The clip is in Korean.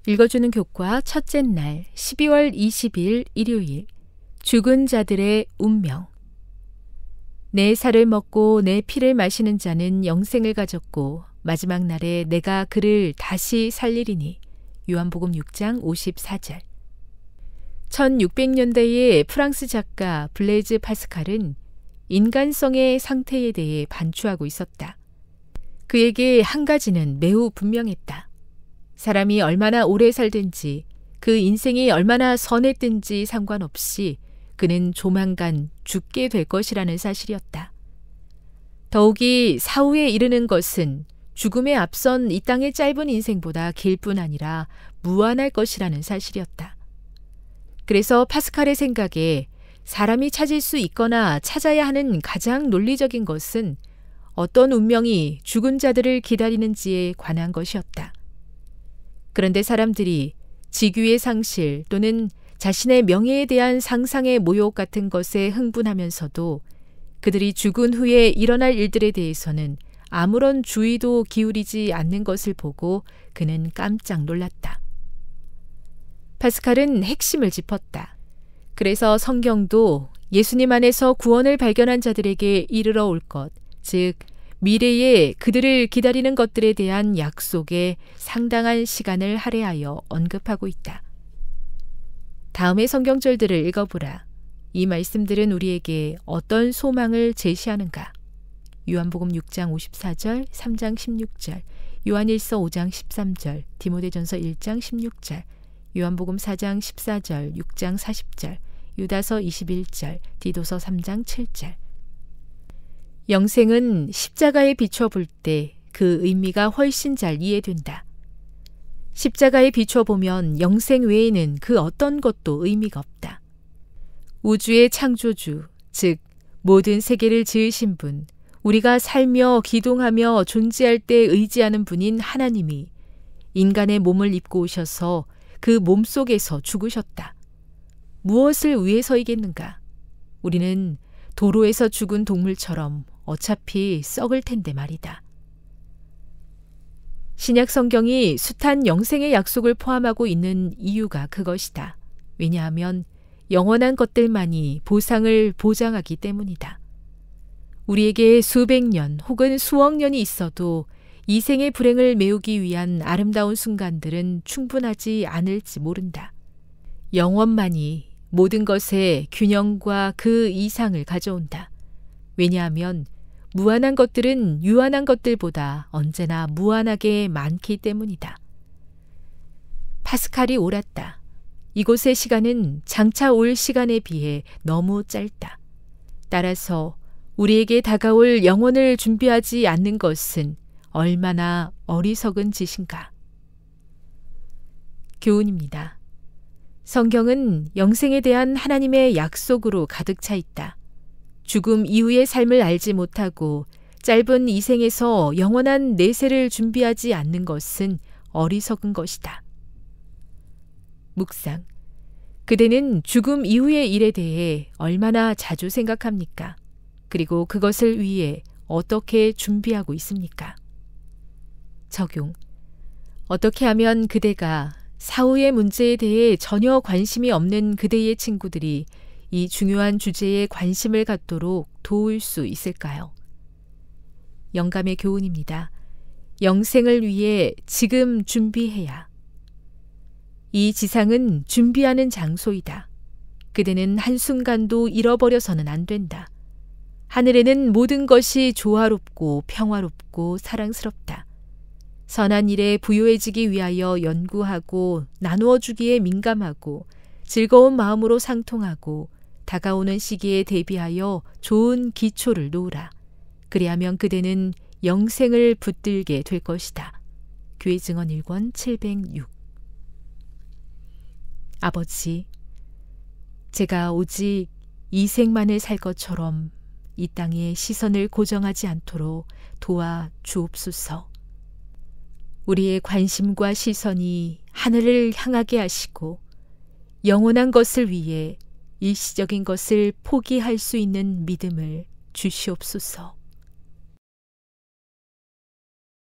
읽어주는 교과 첫째 날 12월 20일 일요일 죽은 자들의 운명. 내 살을 먹고 내 피를 마시는 자는 영생을 가졌고 마지막 날에 내가 그를 다시 살리리니. 요한복음 6장 54절. 1600년대의 프랑스 작가 블레이즈 파스칼은 인간성의 상태에 대해 반추하고 있었다. 그에게 한 가지는 매우 분명했다. 사람이 얼마나 오래 살든지 그 인생이 얼마나 선했든지 상관없이 그는 조만간 죽게 될 것이라는 사실이었다. 더욱이 사후에 이르는 것은 죽음에 앞선 이 땅의 짧은 인생보다 길 뿐 아니라 무한할 것이라는 사실이었다. 그래서 파스칼의 생각에 사람이 찾을 수 있거나 찾아야 하는 가장 논리적인 것은 어떤 운명이 죽은 자들을 기다리는지에 관한 것이었다. 그런데 사람들이 직위의 상실 또는 자신의 명예에 대한 상상의 모욕 같은 것에 흥분하면서도 그들이 죽은 후에 일어날 일들에 대해서는 아무런 주의도 기울이지 않는 것을 보고 그는 깜짝 놀랐다. 파스칼은 핵심을 짚었다. 그래서 성경도 예수님 안에서 구원을 발견한 자들에게 이르러 올 것, 즉 미래에 그들을 기다리는 것들에 대한 약속에 상당한 시간을 할애하여 언급하고 있다. 다음의 성경절들을 읽어보라. 이 말씀들은 우리에게 어떤 소망을 제시하는가? 요한복음 6장 54절, 3장 16절, 요한일서 5장 13절, 디모데전서 1장 16절, 요한복음 4장 14절, 6장 40절, 유다서 21절, 디도서 3장 7절. 영생은 십자가에 비춰볼 때 그 의미가 훨씬 잘 이해된다. 십자가에 비춰보면 영생 외에는 그 어떤 것도 의미가 없다. 우주의 창조주, 즉 모든 세계를 지으신 분, 우리가 살며 기동하며 존재할 때 의지하는 분인 하나님이 인간의 몸을 입고 오셔서 그 몸 속에서 죽으셨다. 무엇을 위해서이겠는가? 우리는 도로에서 죽은 동물처럼 어차피 썩을 텐데 말이다. 신약 성경이 숱한 영생의 약속을 포함하고 있는 이유가 그것이다. 왜냐하면 영원한 것들만이 보상을 보장하기 때문이다. 우리에게 수백 년 혹은 수억 년이 있어도 이 생의 불행을 메우기 위한 아름다운 순간들은 충분하지 않을지 모른다. 영원만이 모든 것의 균형과 그 이상을 가져온다. 왜냐하면 무한한 것들은 유한한 것들보다 언제나 무한하게 많기 때문이다. 파스칼이 옳았다. 이곳의 시간은 장차 올 시간에 비해 너무 짧다. 따라서 우리에게 다가올 영혼을 준비하지 않는 것은 얼마나 어리석은 짓인가. 교훈입니다. 성경은 영생에 대한 하나님의 약속으로 가득 차 있다. 죽음 이후의 삶을 알지 못하고 짧은 이 생에서 영원한 내세를 준비하지 않는 것은 어리석은 것이다. 묵상. 그대는 죽음 이후의 일에 대해 얼마나 자주 생각합니까? 그리고 그것을 위해 어떻게 준비하고 있습니까? 적용. 어떻게 하면 그대가 사후의 문제에 대해 전혀 관심이 없는 그대의 친구들이 이 중요한 주제에 관심을 갖도록 도울 수 있을까요? 영감의 교훈입니다. 영생을 위해 지금 준비해야. 이 지상은 준비하는 장소이다. 그대는 한순간도 잃어버려서는 안 된다. 하늘에는 모든 것이 조화롭고 평화롭고 사랑스럽다. 선한 일에 부유해지기 위하여 연구하고 나누어 주기에 민감하고 즐거운 마음으로 상통하고 다가오는 시기에 대비하여 좋은 기초를 놓으라. 그리하면 그대는 영생을 붙들게 될 것이다. 교회 증언 1권 706. 아버지, 제가 오직 이 생만을 살 것처럼 이 땅에 시선을 고정하지 않도록 도와 주옵소서. 우리의 관심과 시선이 하늘을 향하게 하시고 영원한 것을 위해 일시적인 것을 포기할 수 있는 믿음을 주시옵소서.